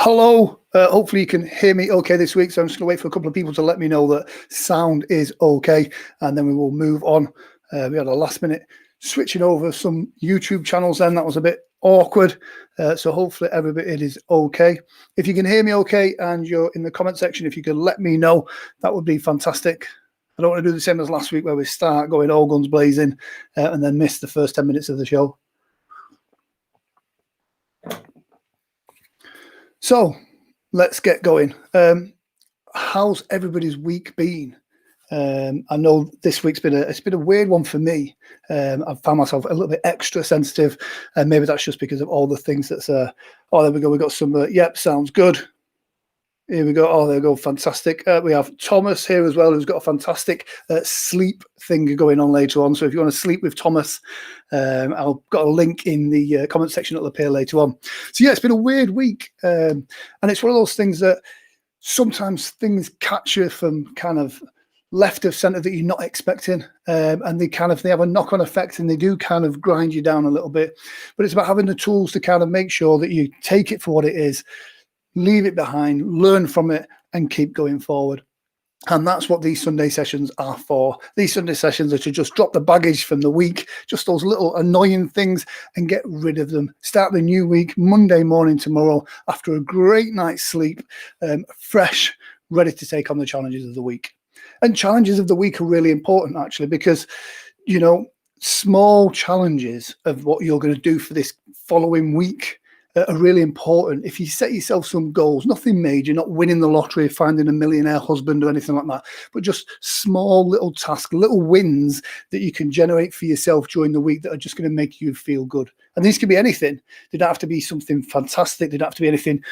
Hello. Hopefully you can hear me okay this week. So I'm just going to wait for a couple of people to let me know that sound is okay, and then we will move on. We had a last minute switching over some YouTube channels then. That was a bit awkward. So hopefully everybody is okay. If you can hear me okay and you're in the comment section, if you could let me know, that would be fantastic. I don't want to do the same as last week where we start going all guns blazing and then miss the first 10 minutes of the show. So let's get going. How's everybody's week been? I know this week's been a weird one for me. I've found myself a little bit extra sensitive, and maybe that's just because of all the things that's. Oh, there we go. We got some. Yep, sounds good. Here we go. Oh, there we go. Fantastic. We have Thomas here as well, who's got a fantastic sleep thing going on later on. So if you want to sleep with Thomas, I've got a link in the comment section that'll appear later on. So yeah, it's been a weird week, and it's one of those things that sometimes things catch you from kind of left of center that you're not expecting, and they have a knock-on effect, and they do kind of grind you down a little bit. But it's about having the tools to kind of make sure that you take it for what it is, leave it behind, learn from it, and keep going forward. And that's what these Sunday sessions are for. These Sunday sessions are to just drop the baggage from the week, just those little annoying things, and get rid of them. Start the new week Monday morning tomorrow after a great night's sleep, fresh, ready to take on the challenges of the week. And challenges of the week are really important, actually, because, you know, small challenges of what you're going to do for this following week are really important. If you set yourself some goals, nothing major, not winning the lottery, finding a millionaire husband or anything like that, but just small little tasks, little wins that you can generate for yourself during the week that are just going to make you feel good. And these can be anything. They don't have to be something fantastic. They don't have to be anything,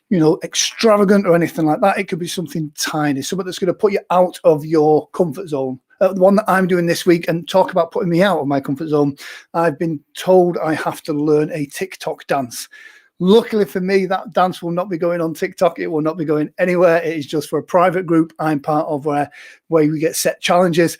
you know, extravagant or anything like that. It could be something tiny, something that's going to put you out of your comfort zone. The one that I'm doing this week, and talk about putting me out of my comfort zone, I've been told I have to learn a TikTok dance. Luckily for me, that dance will not be going on TikTok. It will not be going anywhere. It is just for a private group I'm part of where we get set challenges.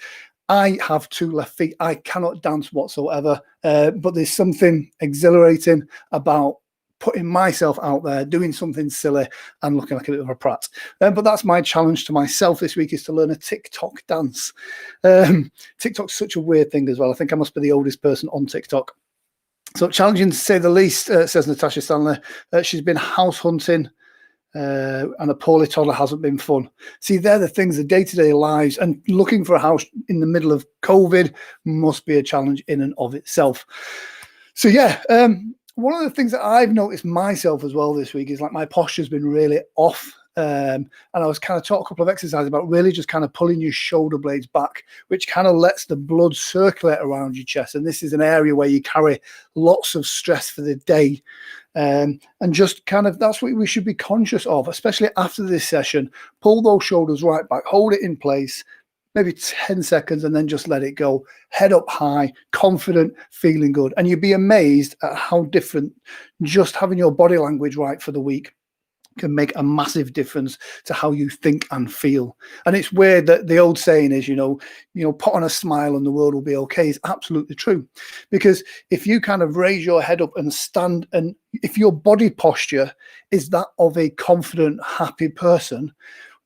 I have two left feet. I cannot dance whatsoever, but there's something exhilarating about putting myself out there, doing something silly and looking like a bit of a prat. But that's my challenge to myself this week, is to learn a TikTok dance. TikTok's such a weird thing as well. I think I must be the oldest person on TikTok. So challenging to say the least, says Natasha Stanley. She's been house hunting, and a poorly toddler hasn't been fun. See, they're the things, the day-to-day lives, and looking for a house in the middle of COVID must be a challenge in and of itself. So yeah, one of the things that I've noticed myself as well this week is like my posture's been really off. And I was kind of taught a couple of exercises about really just kind of pulling your shoulder blades back, which kind of lets the blood circulate around your chest. And this is an area where you carry lots of stress for the day. And just kind of, that's what we should be conscious of, especially after this session. Pull those shoulders right back, hold it in place, maybe 10 seconds, and then just let it go. Head up high, confident, feeling good. And you'd be amazed at how different just having your body language right for the week can make a massive difference to how you think and feel. And it's weird that the old saying is, you know, put on a smile and the world will be okay, is absolutely true. Because if you kind of raise your head up and stand, and if your body posture is that of a confident, happy person,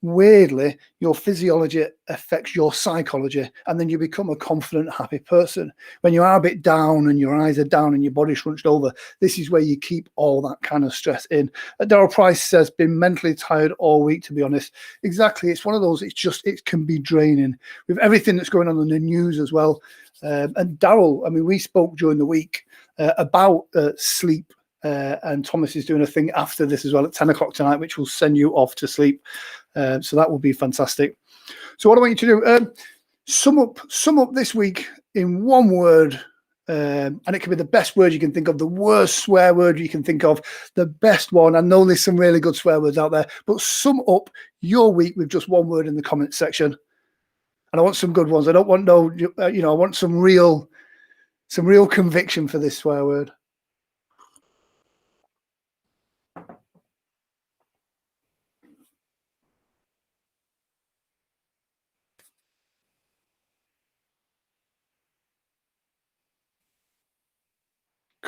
weirdly, your physiology affects your psychology, and then you become a confident, happy person. When you are a bit down and your eyes are down and your body's hunched over, this is where you keep all that kind of stress in. Daryl Price says, been mentally tired all week, to be honest. Exactly. It's one of those, it can be draining with everything that's going on in the news as well. And Daryl, I mean, we spoke during the week about sleep. And Thomas is doing a thing after this as well at 10 o'clock tonight, which will send you off to sleep. So that will be fantastic. So what I want you to do, sum up this week in one word, and it can be the best word you can think of, the worst swear word you can think of, the best one. I know there's some really good swear words out there, but sum up your week with just one word in the comment section. And I want some good ones. I don't want I want some real conviction for this swear word.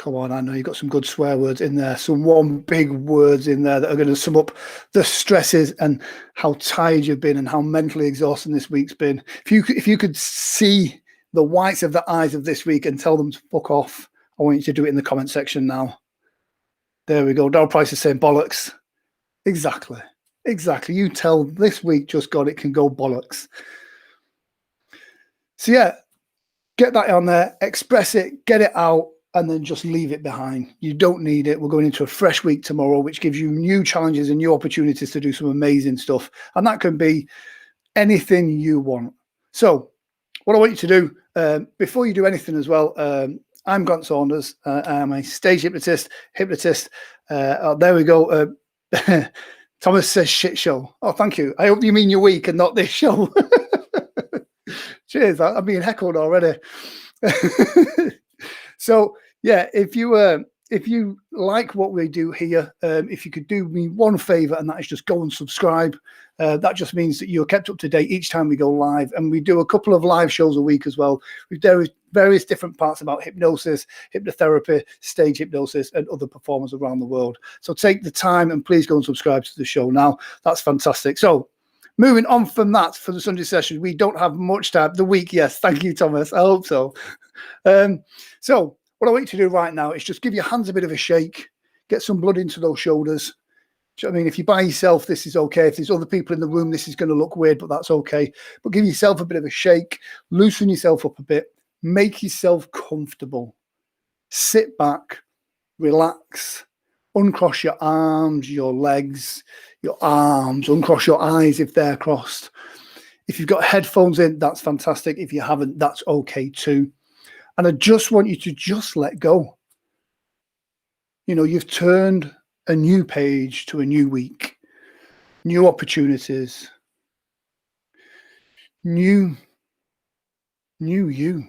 Come on, I know you've got some good swear words in there, some one big words in there that are going to sum up the stresses and how tired you've been and how mentally exhausting this week's been. If you could see the whites of the eyes of this week and tell them to fuck off, I want you to do it in the comment section now. There we go. Darryl Price is saying bollocks. Exactly. You tell this week just God it can go bollocks. So yeah, get that on there, express it, get it out, and then just leave it behind. You don't need it. We're going into a fresh week tomorrow, which gives you new challenges and new opportunities to do some amazing stuff. And that can be anything you want. So what I want you to do, before you do anything as well, I'm Grant Saunders. I'm a stage hypnotist. There we go. Thomas says shit show. Oh, thank you. I hope you mean your week and not this show. Cheers. I'm being heckled already. So yeah, if you like what we do here, if you could do me one favor, and that is just go and subscribe. That just means that you're kept up to date each time we go live, and we do a couple of live shows a week as well. There is various different parts about hypnosis, hypnotherapy, stage hypnosis, and other performers around the world. So take the time and please go and subscribe to the show now. That's fantastic. So moving on from that, for the Sunday session, we don't have much time. The week, yes. Thank you, Thomas. I hope so. So what I want you to do right now is just give your hands a bit of a shake, get some blood into those shoulders. Do you know what I mean? If you're by yourself, this is okay. If there's other people in the room, this is going to look weird, but that's okay. But give yourself a bit of a shake, loosen yourself up a bit, make yourself comfortable. Sit back, relax, uncross your arms, your legs, your arms, uncross your eyes if they're crossed. If you've got headphones in, that's fantastic. If you haven't, that's okay too. And I just want you to just let go. You know, you've turned a new page to a new week, new opportunities, new you.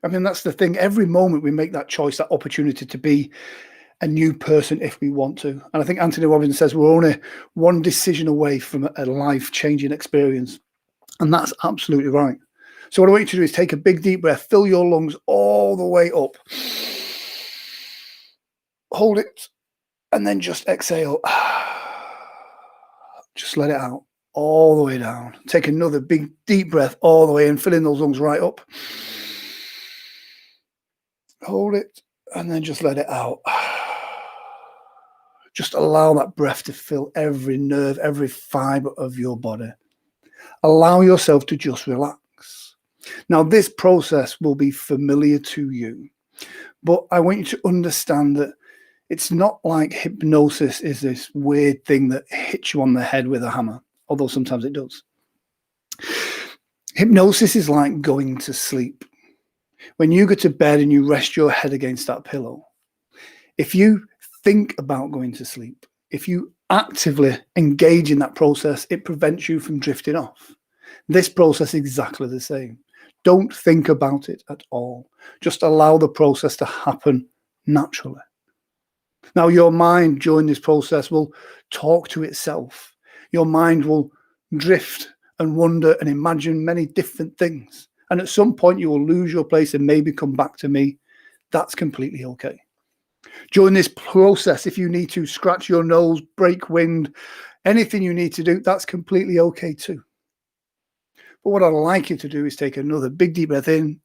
I mean, that's the thing. Every moment we make that choice, that opportunity to be a new person if we want to. And I think Anthony Robbins says we're only one decision away from a life-changing experience. And that's absolutely right. So what I want you to do is take a big deep breath, fill your lungs all the way up. Hold it, and then just exhale. Just let it out all the way down. Take another big deep breath all the way in, filling those lungs right up. Hold it, and then just let it out. Just allow that breath to fill every nerve, every fiber of your body. Allow yourself to just relax. Now, this process will be familiar to you, but I want you to understand that it's not like hypnosis is this weird thing that hits you on the head with a hammer, although sometimes it does. Hypnosis is like going to sleep. When you go to bed and you rest your head against that pillow, if you think about going to sleep, if you actively engage in that process, it prevents you from drifting off. This process is exactly the same. Don't think about it at all. Just allow the process to happen naturally. Now, your mind during this process will talk to itself. Your mind will drift and wonder and imagine many different things. And at some point, you will lose your place and maybe come back to me. That's completely okay. During this process, if you need to scratch your nose, break wind, anything you need to do, that's completely okay too. But what I'd like you to do is take another big deep breath in,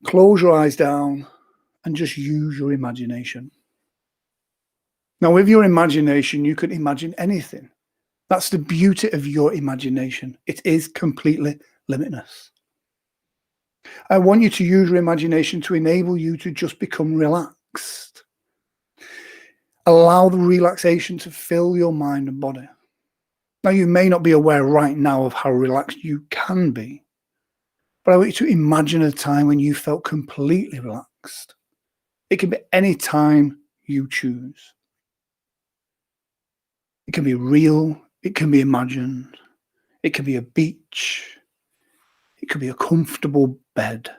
close your eyes down, and just use your imagination. Now, with your imagination, you can imagine anything. That's the beauty of your imagination. It is completely limitless. I want you to use your imagination to enable you to just become relaxed. Allow the relaxation to fill your mind and body. Now, you may not be aware right now of how relaxed you can be, but I want you to imagine a time when you felt completely relaxed. It can be any time you choose. It can be real. It can be imagined. It can be a beach. It could be a comfortable bed.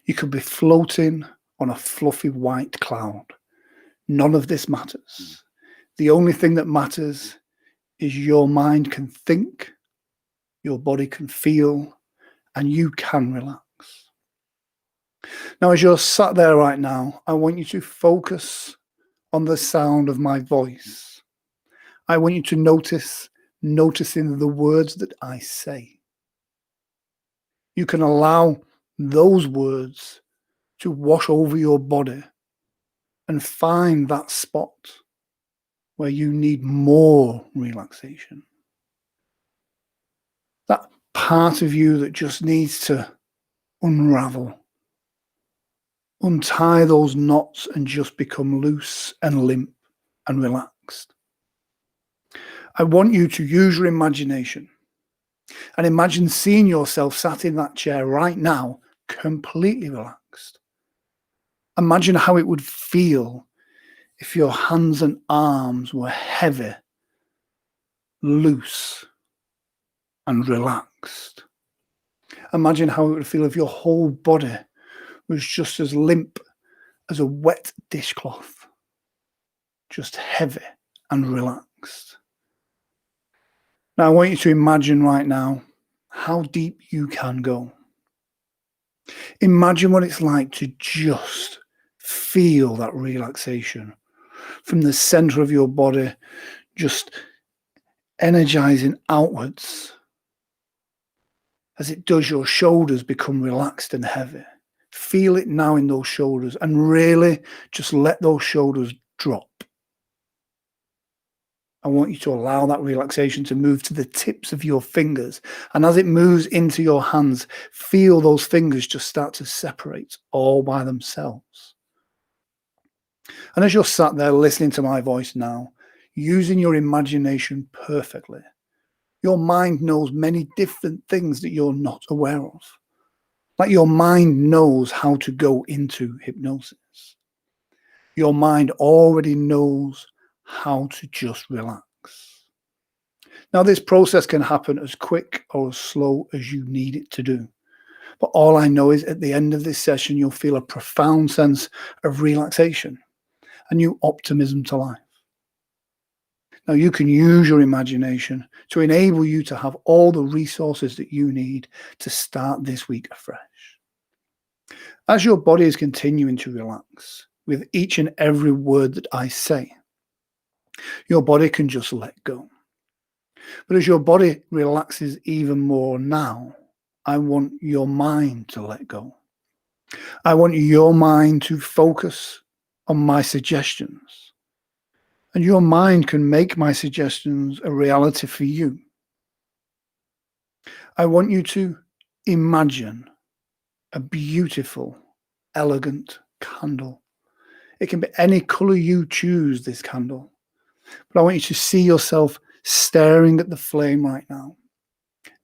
You could be floating on a fluffy white cloud. None of this matters. The only thing that matters is your mind can think, your body can feel, and you can relax. Now, as you're sat there right now, I want you to focus on the sound of my voice. I want you to noticing the words that I say. You can allow those words to wash over your body and find that spot where you need more relaxation. That part of you that just needs to unravel, untie those knots and just become loose and limp and relaxed. I want you to use your imagination and imagine seeing yourself sat in that chair right now, completely relaxed. Imagine how it would feel if your hands and arms were heavy, loose, and relaxed. Imagine how it would feel if your whole body was just as limp as a wet dishcloth, just heavy and relaxed. Now, I want you to imagine right now how deep you can go. Imagine what it's like to just feel that relaxation from the center of your body, just energizing outwards. As it does, your shoulders become relaxed and heavy. Feel it now in those shoulders and really just let those shoulders drop. I want you to allow that relaxation to move to the tips of your fingers. And as it moves into your hands, feel those fingers just start to separate all by themselves. And as you're sat there listening to my voice now, using your imagination perfectly, your mind knows many different things that you're not aware of. Like your mind knows how to go into hypnosis. Your mind already knows how to just relax. Now, this process can happen as quick or as slow as you need it to do. But all I know is at the end of this session, you'll feel a profound sense of relaxation, a new optimism to life. Now, you can use your imagination to enable you to have all the resources that you need to start this week afresh. As your body is continuing to relax with each and every word that I say, your body can just let go. But as your body relaxes even more now, I want your mind to let go. I want your mind to focus on my suggestions. And your mind can make my suggestions a reality for you. I want you to imagine a beautiful, elegant candle. It can be any color you choose, this candle. But I want you to see yourself staring at the flame right now.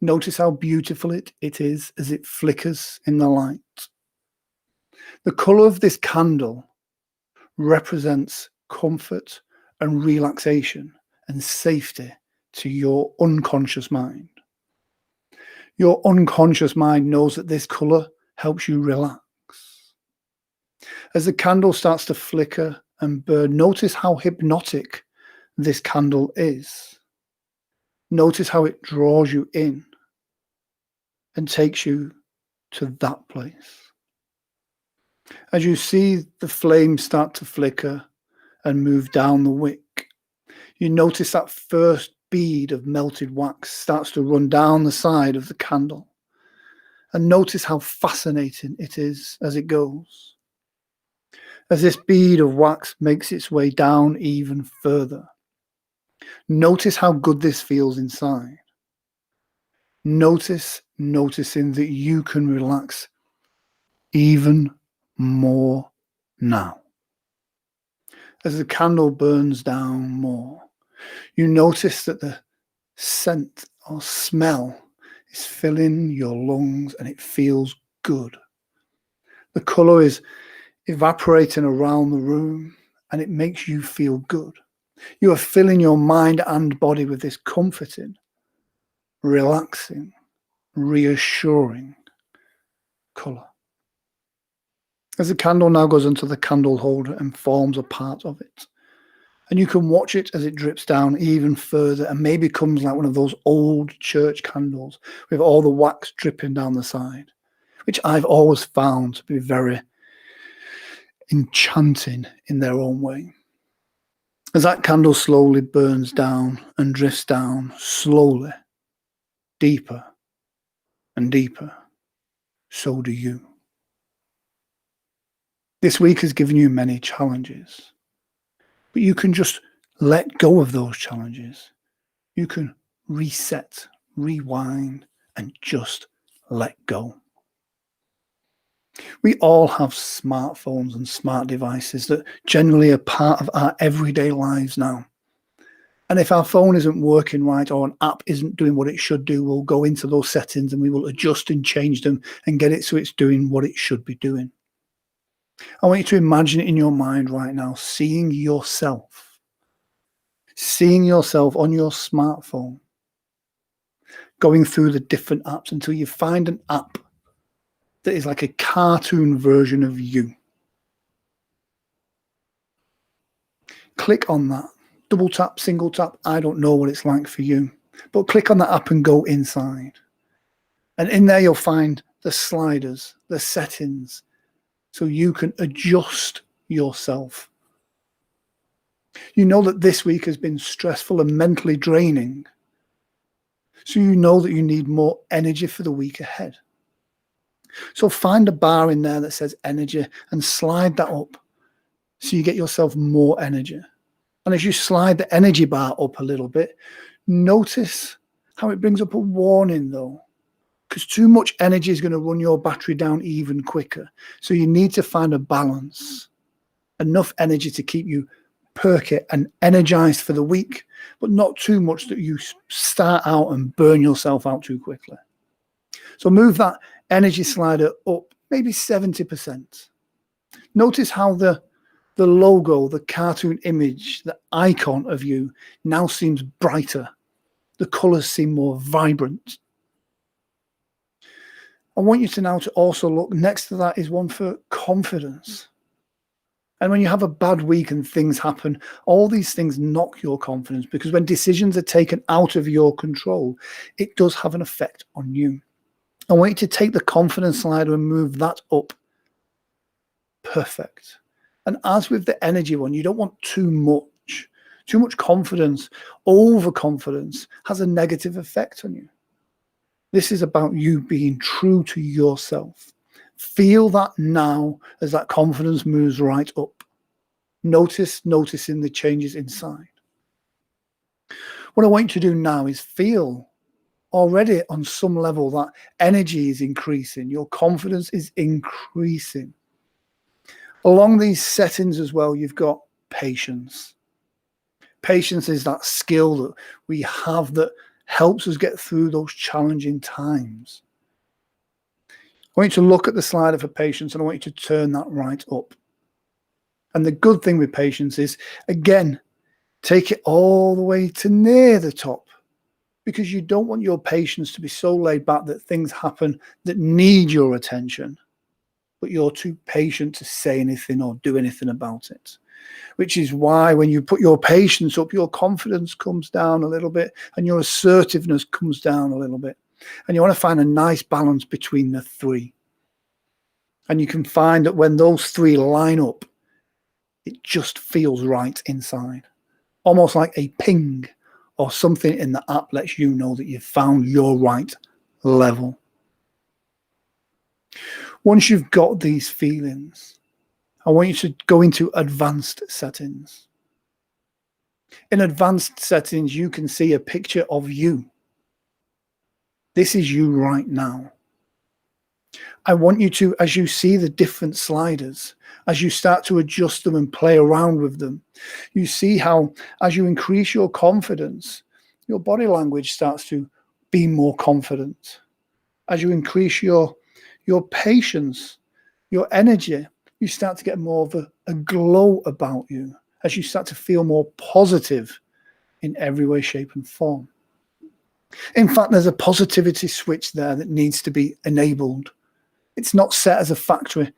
Notice how beautiful it is as it flickers in the light. The color of this candle represents comfort and relaxation and safety to your unconscious mind. Your unconscious mind knows that this color helps you relax. As the candle starts to flicker and burn, notice how hypnotic this candle is. Notice how it draws you in and takes you to that place. As you see the flame start to flicker and move down the wick, you notice that first bead of melted wax starts to run down the side of the candle. And notice how fascinating it is as it goes. As this bead of wax makes its way down even further, notice how good this feels inside. Noticing that you can relax even more now. As the candle burns down more, you notice that the scent or smell is filling your lungs and it feels good. The color is evaporating around the room and it makes you feel good. You are filling your mind and body with this comforting, relaxing, reassuring color. As the candle now goes into the candle holder and forms a part of it, and you can watch it as it drips down even further and maybe becomes like one of those old church candles with all the wax dripping down the side, which I've always found to be very, enchanting in their own way. As that candle slowly burns down and drifts down, slowly, deeper and deeper, so do you. This week has given you many challenges, but you can just let go of those challenges. You can reset, rewind, and just let go. We all have smartphones and smart devices that generally are part of our everyday lives now. And if our phone isn't working right or an app isn't doing what it should do, we'll go into those settings and we will adjust and change them and get it so it's doing what it should be doing. I want you to imagine it in your mind right now, seeing yourself on your smartphone, going through the different apps until you find an app that is like a cartoon version of you. Click on that. Double tap, single tap, I don't know what it's like for you, but click on that app and go inside. And in there you'll find the sliders, the settings, so you can adjust yourself. You know that this week has been stressful and mentally draining, so you know that you need more energy for the week ahead. So find a bar in there that says energy and slide that up so you get yourself more energy. And as you slide the energy bar up a little bit, notice how it brings up a warning though, because too much energy is going to run your battery down even quicker. So you need to find a balance, enough energy to keep you perky and energized for the week, but not too much that you start out and burn yourself out too quickly. So move that energy slider up, maybe 70%. Notice how the logo, the cartoon image, the icon of you now seems brighter. The colors seem more vibrant. I want you to now to also look, next to that is one for confidence. And when you have a bad week and things happen, all these things knock your confidence, because when decisions are taken out of your control, it does have an effect on you. I want you to take the confidence slider and move that up. Perfect. And as with the energy one, you don't want too much. Too much confidence, overconfidence has a negative effect on you. This is about you being true to yourself. Feel that now as that confidence moves right up. Noticing the changes inside. What I want you to do now is feel already on some level that energy is increasing. Your confidence is increasing. Along these settings as well, you've got patience. Patience is that skill that we have that helps us get through those challenging times. I want you to look at the slider for patience, and I want you to turn that right up. And the good thing with patience is, again, take it all the way to near the top, because you don't want your patience to be so laid back that things happen that need your attention, but you're too patient to say anything or do anything about it. Which is why when you put your patience up, your confidence comes down a little bit and your assertiveness comes down a little bit. And you want to find a nice balance between the three. And you can find that when those three line up, it just feels right inside. Almost like a ping or something in the app lets you know that you've found your right level. Once you've got these feelings, I want you to go into advanced settings. In advanced settings, you can see a picture of you. This is you right now. I want you to, as you see the different sliders, as you start to adjust them and play around with them, you see how as you increase your confidence, your body language starts to be more confident. As you increase your patience, your energy, you start to get more of a glow about you as you start to feel more positive in every way, shape, and form. In fact, there's a positivity switch there that needs to be enabled. It's not set as a factory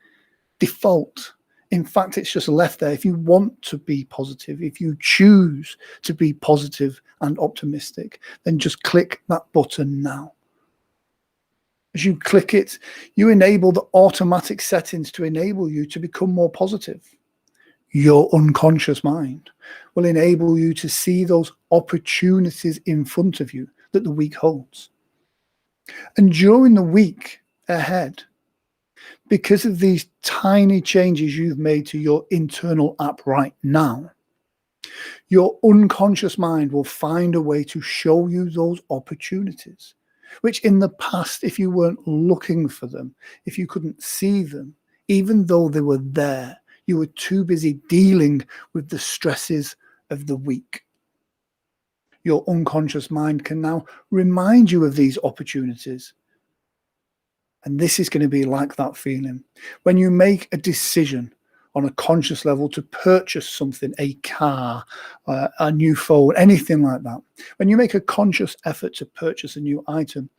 default. In fact, it's just left there. If you want to be positive, if you choose to be positive and optimistic, then just click that button now. As you click it, you enable the automatic settings to enable you to become more positive. Your unconscious mind will enable you to see those opportunities in front of you that the week holds. And during the week ahead, because of these tiny changes you've made to your internal app right now, your unconscious mind will find a way to show you those opportunities, which in the past, if you weren't looking for them, if you couldn't see them, even though they were there, you were too busy dealing with the stresses of the week. Your unconscious mind can now remind you of these opportunities. And this is going to be like that feeling when you make a decision on a conscious level to purchase something, a car, a new phone, anything like that. When you make a conscious effort to purchase a new item,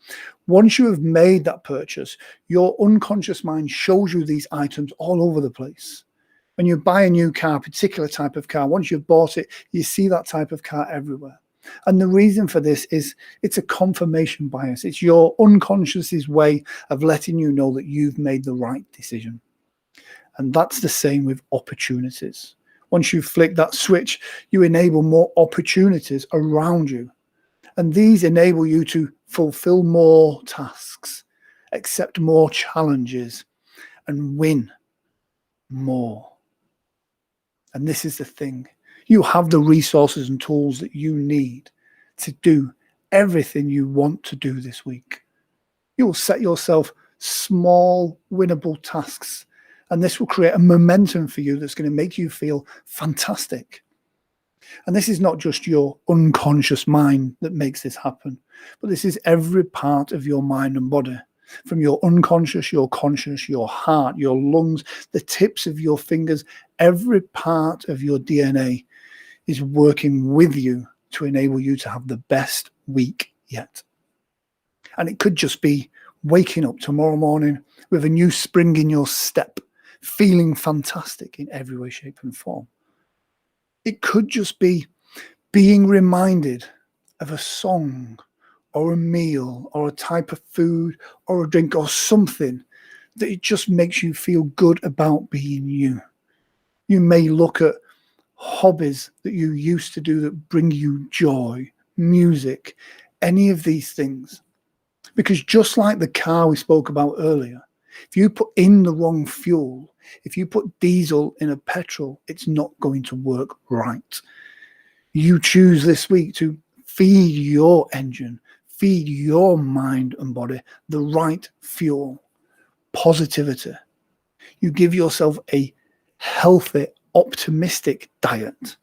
once you have made that purchase, your unconscious mind shows you these items all over the place. When you buy a new car, a particular type of car, once you've bought it, you see that type of car everywhere. And the reason for this is it's a confirmation bias. It's your unconscious's way of letting you know that you've made the right decision. And that's the same with opportunities. Once you flick that switch, you enable more opportunities around you. And these enable you to fulfill more tasks, accept more challenges, and win more. And this is the thing. You have the resources and tools that you need to do everything you want to do this week. You will set yourself small, winnable tasks, and this will create a momentum for you that's going to make you feel fantastic. And this is not just your unconscious mind that makes this happen, but this is every part of your mind and body. From your unconscious, your conscious, your heart, your lungs, the tips of your fingers, every part of your DNA is working with you to enable you to have the best week yet. And it could just be waking up tomorrow morning with a new spring in your step, feeling fantastic in every way, shape, and form. It could just be being reminded of a song or a meal or a type of food or a drink or something that it just makes you feel good about being you. You may look at hobbies that you used to do that bring you joy, music, any of these things. Because just like the car we spoke about earlier, if you put in the wrong fuel, if you put diesel in a petrol, it's not going to work right. You choose this week to feed your engine, feed your mind and body the right fuel, positivity. You give yourself a healthy, optimistic diet.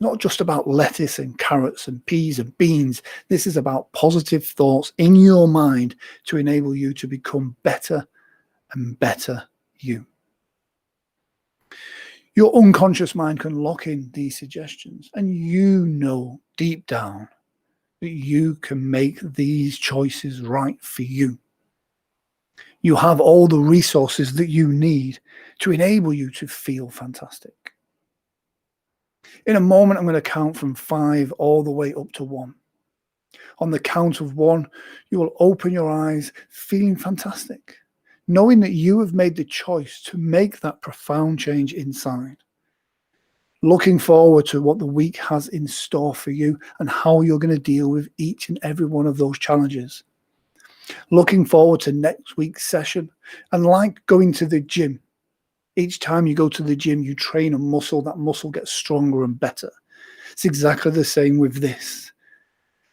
Not just about lettuce and carrots and peas and beans. This is about positive thoughts in your mind to enable you to become better and better you. Your unconscious mind can lock in these suggestions, and you know deep down that you can make these choices right for you. You have all the resources that you need to enable you to feel fantastic. In a moment, I'm going to count from 5 all the way up to 1. On the count of 1, you will open your eyes feeling fantastic, knowing that you have made the choice to make that profound change inside. Looking forward to what the week has in store for you and how you're going to deal with each and every one of those challenges. Looking forward to next week's session, and like going to the gym, each time you go to the gym, you train a muscle, that muscle gets stronger and better. It's exactly the same with this.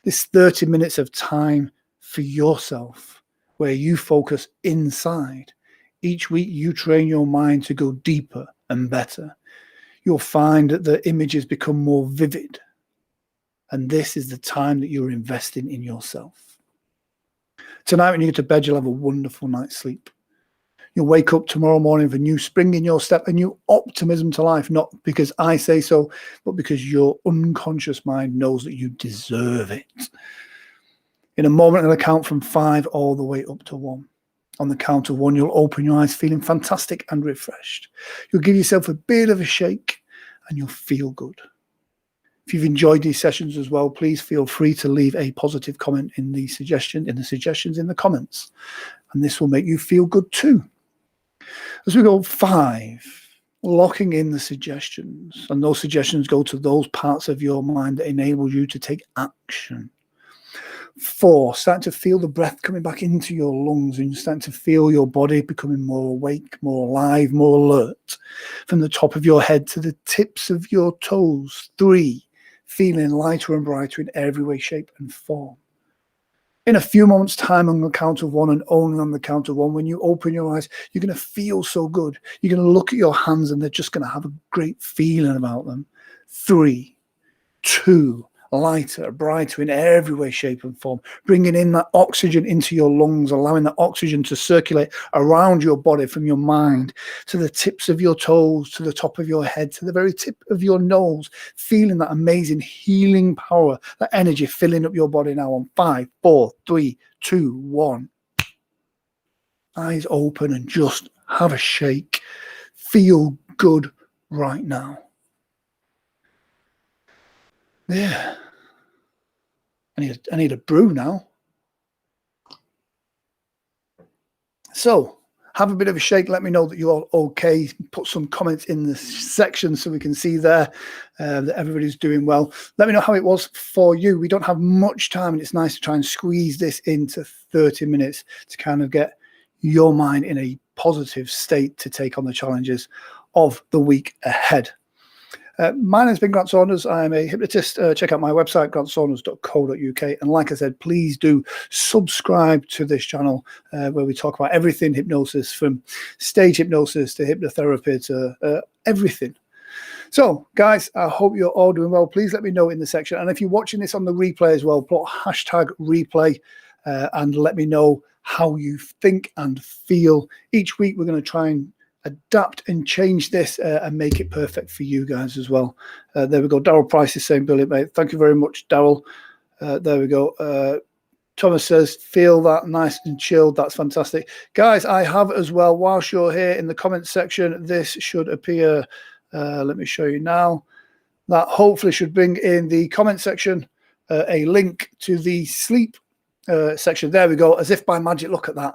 This 30 minutes of time for yourself, where you focus inside. Each week you train your mind to go deeper and better. You'll find that the images become more vivid. And this is the time that you're investing in yourself. Tonight when you get to bed, you'll have a wonderful night's sleep. You'll wake up tomorrow morning with a new spring in your step, a new optimism to life, not because I say so, but because your unconscious mind knows that you deserve it. In a moment, I'm going to count from 5 all the way up to 1. On the count of 1, you'll open your eyes feeling fantastic and refreshed. You'll give yourself a bit of a shake and you'll feel good. If you've enjoyed these sessions as well, please feel free to leave a positive comment in the suggestions in the comments, and this will make you feel good too. As we go, 5, locking in the suggestions, and those suggestions go to those parts of your mind that enable you to take action. 4, starting to feel the breath coming back into your lungs, and you're starting to feel your body becoming more awake, more alive, more alert, from the top of your head to the tips of your toes. 3, feeling lighter and brighter in every way, shape and form. In a few moments' time, on the count of 1, and only on the count of 1, when you open your eyes, you're going to feel so good. You're going to look at your hands and they're just going to have a great feeling about them. 3, 2, lighter, brighter in every way, shape and form, bringing in that oxygen into your lungs, allowing that oxygen to circulate around your body from your mind to the tips of your toes, to the top of your head, to the very tip of your nose, feeling that amazing healing power, that energy filling up your body now on 5, 4, 3, 2, 1. Eyes open and just have a shake. Feel good right now. Yeah. I need a brew now. So have a bit of a shake. Let me know that you're okay. Put some comments in the section so we can see there that everybody's doing well. Let me know how it was for you. We don't have much time, and it's nice to try and squeeze this into 30 minutes to kind of get your mind in a positive state to take on the challenges of the week ahead. My name's been Grant Saunders. I'm a hypnotist. Check out my website, grantsaunders.co.uk. And like I said, please do subscribe to this channel where we talk about everything hypnosis, from stage hypnosis to hypnotherapy to everything. So, guys, I hope you're all doing well. Please let me know in the section. And if you're watching this on the replay as well, put #replay and let me know how you think and feel. Each week, we're going to try and adapt and change this and make it perfect for you guys as well. There we go. Daryl Price is saying, brilliant, mate. Thank you very much, Daryl. There we go. Thomas says, feel that nice and chilled. That's fantastic. Guys, I have as well, whilst you're here in the comments section, this should appear. Let me show you now. That hopefully should bring in the comment section a link to the sleep section. There we go, as if by magic. Look at that.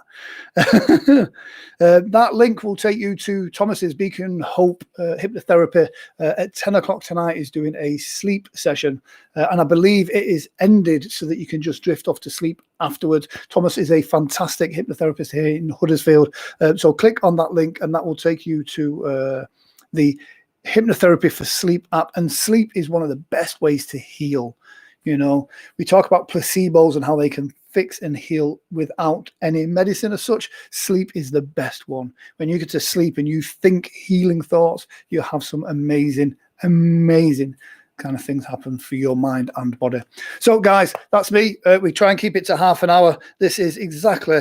That link will take you to Thomas's Beacon Hope hypnotherapy at 10 o'clock tonight. Is doing a sleep session, and I believe it is ended so that you can just drift off to sleep afterwards. Thomas is a fantastic hypnotherapist here in Huddersfield, so click on that link and that will take you to the Hypnotherapy for Sleep app. And sleep is one of the best ways to heal. You know, we talk about placebos and how they can fix and heal without any medicine as such. Sleep is the best one. When you get to sleep and you think healing thoughts, you have some amazing, amazing kind of things happen for your mind and body. So, guys, that's me. We try and keep it to half an hour. This is exactly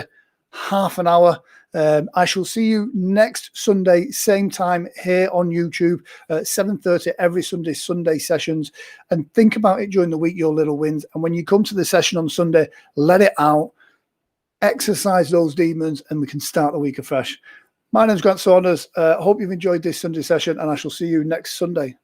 half an hour. I shall see you next Sunday, same time here on YouTube, 7:30 every Sunday sessions. And think about it during the week, your little wins. And when you come to the session on Sunday, let it out, exercise those demons, and we can start the week afresh. My name's Grant Saunders. Hope you've enjoyed this Sunday session, and I shall see you next Sunday.